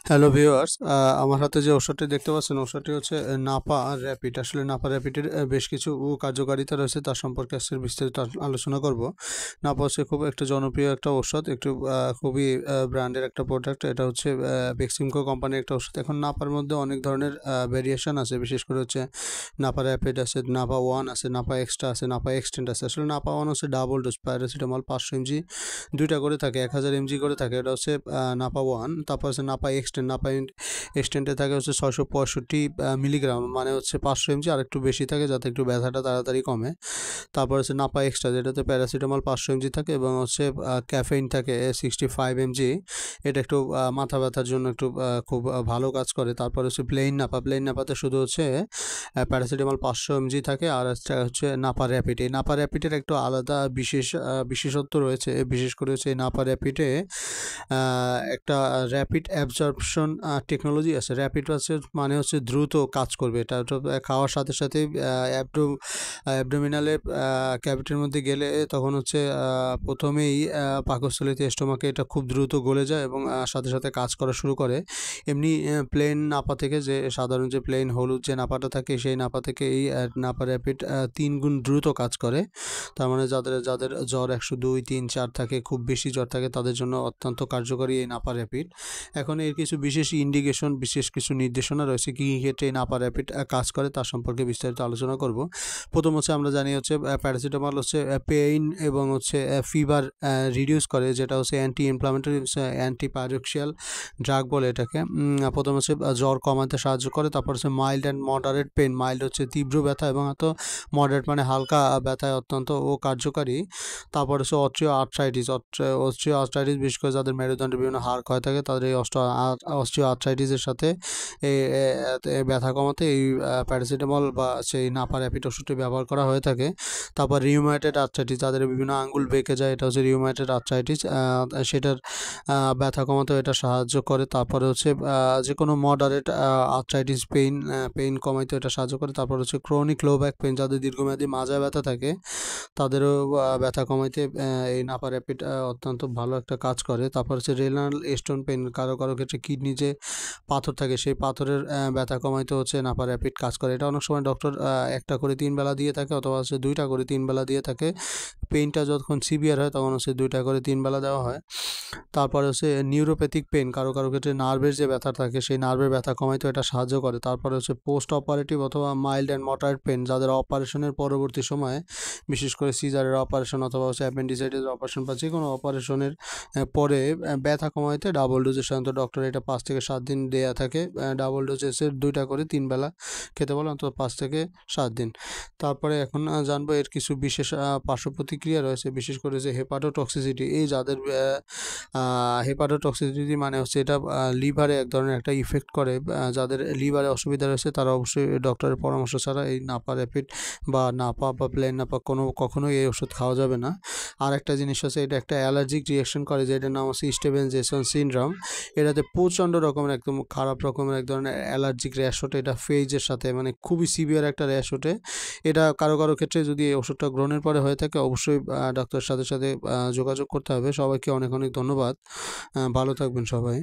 Hello viewers, আমার হাতে যে ওষুধটি দেখতে পাচ্ছেন ওষুধটি হচ্ছে নাপা র্যাপিড। আসলে নাপা র্যাপিডের বেশ কিছু কার্যকারিতা রয়েছে, তার সম্পর্কে আজকে বিস্তারিত আলোচনা করব। নাপা হচ্ছে খুব একটা জনপ্রিয় একটা ওষুধ, একটু খুবই ব্র্যান্ডের একটা প্রোডাক্ট। এটা হচ্ছে বেক্সিমকো কোম্পানির একটা ওষুধ। এখন নাপার মধ্যে অনেক ধরনের ভেরিয়েশন আছে, বিশেষ করে হচ্ছে নাপা র্যাপিড আছে, নাপা ওয়ান আছে, নাপা এক্সট্রা আছে, নাপা এক্সটেন্ড আছে। আসলে নাপা ওয়ান হচ্ছে ডাবল ডোজ প্যারাসিটামল 500 mg দুইটা করে থাকে, 1000 mg করে থাকে। এটা হচ্ছে নাপা ওয়ান। তারপর হচ্ছে নাপা এক্সটেন্ড। নাপা এক্সটেন্ডে থাকে হচ্ছে 665 মিলিগ্রাম, মানে হচ্ছে 500 mg আর একটু বেশি থাকে, যাতে একটু ব্যথাটা তাড়াতাড়ি কমে। তারপর হচ্ছে নাপা এক্সট্রা, যেটাতে প্যারাসিটামল 500 mg থাকে এবং হচ্ছে ক্যাফেইন থাকে 65 mg। এটা একটু মাথা ব্যথার জন্য একটু খুব ভালো কাজ করে। তারপর হচ্ছে প্লেইন নাপা। প্লেইন নাপাতে শুধু হচ্ছে প্যারাসিটামল 500 mg থাকে। আর হচ্ছে নাপা র্যাপিড। এই নাপা র্যাপিডের একটু আলাদা বিশেষত্ব রয়েছে, বিশেষ করে হচ্ছে এই নাপা র্যাপিডে একটা র্যাপিড অ্যাবজর্পশন টেকনোলজি আছে। র্যাপিড হচ্ছে মানে হচ্ছে দ্রুত কাজ করবে। এটা খাওয়ার সাথে সাথেই অ্যাবডোমিনালে ক্যাভিটির মধ্যে গেলে তখন হচ্ছে প্রথমেই পাকস্থলীতে স্টোমাকে এটা খুব দ্রুত গলে যায় এবং সাথে সাথে কাজ করা শুরু করে। এমনি প্লেন নাপা থেকে, যে সাধারণ যে প্লেন হলুদ যে নাপাটা থাকে, সেই নাপা থেকে এই নাপা র্যাপিড 3 গুণ দ্রুত কাজ করে। তার মানে যাদের যাদের জ্বর 102, 3, 4 থাকে, খুব বেশি জ্বর থাকে, তাদের জন্য অত্যন্ত কার্যকরী এই নাপা র্যাপিড। এখন এর কিছু বিশেষ ইন্ডিকেশন, বিশেষ কিছু নির্দেশনা রয়েছে কী কী ক্ষেত্রে এই নাপা র্যাপিড কাজ করে, তার সম্পর্কে বিস্তারিত আলোচনা করব। প্রথম হচ্ছে আমরা জানি হচ্ছে প্যারাসিটামল হচ্ছে পেইন এবং হচ্ছে ফিভার রিডিউস করে, যেটা হচ্ছে অ্যান্টি ইনফ্লামেটরি, অ্যান্টিপাইরেক্সিয়াল ড্রাগ বলে এটাকে। প্রথম হচ্ছে জ্বর কমাতে সাহায্য করে। তারপর হচ্ছে mild and moderate pain. Mild হচ্ছে তীব্র ব্যথা এবং হয়তো মডারেট মানে হালকা ব্যথায় অত্যন্ত ও কার্যকারী। তারপর হচ্ছে অস্ট্রিও আর্থ্রাইটিস, বিশেষ করে যাদের মেরুদণ্ডের বিভিন্ন হাড় ক্ষয় থাকে, তাদের এই অস্ট্রিও আর্থ্রাইটিসের সাথে এই ব্যথা কমাতে এই প্যারাসিটামল বা সেই নাপা র্যাপিড ওষুধটি ব্যবহার করা হয়ে থাকে। তারপর রিউমাটেড আর্থ্রাইটিস, যাদের বিভিন্ন আঙ্গুল বেঁকে যায়, এটা হচ্ছে রিউমাটেড আর্থ্রাইটিস, সেটার ব্যথা কমাতেও এটা সাহায্য করে। তারপরে হচ্ছে যে কোনো মডারেট আর্থ্রাইটিস পেইন কমাইতে এটা সাহায্য করে। তারপর হচ্ছে ক্রনিক লো ব্যাক পেইন, যাদের দীর্ঘমেয়াদী মাজা ব্যথা থাকে, তাদেরও ব্যথা কমাইতে এই নাপা র্যাপিড অত্যন্ত ভালো একটা কাজ করে। তারপর হচ্ছে রেনাল স্টোন পেইন, কারো কারো ক্ষেত্রে কিডনি যে পাথর থাকে, সেই পাথরের ব্যথা কমাইতে হচ্ছে নাপা র্যাপিড কাজ করে। এটা অনেক সময় ডক্টর একটা করে 3 বেলা দিয়ে থাকে, অথবা হচ্ছে 2টা করে 3 বেলা দিয়ে থাকে। পেইনটা যখন সিভিয়ার হয় তখন হচ্ছে 2টা করে 3 বেলা দেওয়া হয়। তারপরে হচ্ছে নিউরোপ্যাথিক পেইন, কারো কারো ক্ষেত্রে নার্ভের যে ব্যথা থাকে, সেই নার্ভের ব্যথা কমাইতেও এটা সাহায্য করে। তারপরে হচ্ছে পোস্ট অপারেটিভ অথবা মাইল্ড অ্যান্ড মডারেট পেইন, যাদের অপারেশনের পরবর্তী সময়ে, বিশেষ করে সিজারের অপারেশন অথবা হচ্ছে অ্যাপেন্ডিসাইটিসের অপারেশন বা যে কোনো অপারেশনের পরে ব্যথা কমাইতে ডাবল ডোজে সাধারণত ডক্টর এটা 5 থেকে 7 দিন দেয়া থাকে। ডাবল ডোজেসের 2টা করে 3 বেলা খেতে বলে, অন্তত 5 থেকে 7 দিন। তারপরে এখন জানবো এর কিছু বিশেষ পার্শ্ব প্রতিক্রিয়া রয়েছে, বিশেষ করে যে হেপাটোটক্সিসিটি। এই যাদের হেপাটোটক্সিসিটি মানে হচ্ছে এটা লিভারে এক ধরনের একটা ইফেক্ট করে। যাদের লিভারে অসুবিধা রয়েছে তারা অবশ্যই ডক্টরের পরামর্শ ছাড়া এই নাপা র্যাপিড বা নাপা বা প্লেন নাপা কখনোই এই ওষুধ খাওয়া যাবে না। আর একটা জিনিস হচ্ছে, এটা একটা অ্যালার্জিক রিয়াকশন করে, যেটার নাম হচ্ছে স্টেভেনজেসন সিনড্রোম। এটাতে প্রচণ্ড রকমের, একদম খারাপ রকমের এক ধরনের অ্যালার্জিক র্যাশ ওঠে। এটা ফেজের সাথে, মানে খুবই সিভিয়ার একটা র্যাশ ওঠে। এটা কারো কারো ক্ষেত্রে যদি এই ওষুধটা গ্রহণের পরে হয়ে থাকে, অবশ্যই ডাক্তারের সাথে যোগাযোগ করতে হবে। সবাইকে অনেক অনেক ধন্যবাদ। ভালো থাকবেন সবাই।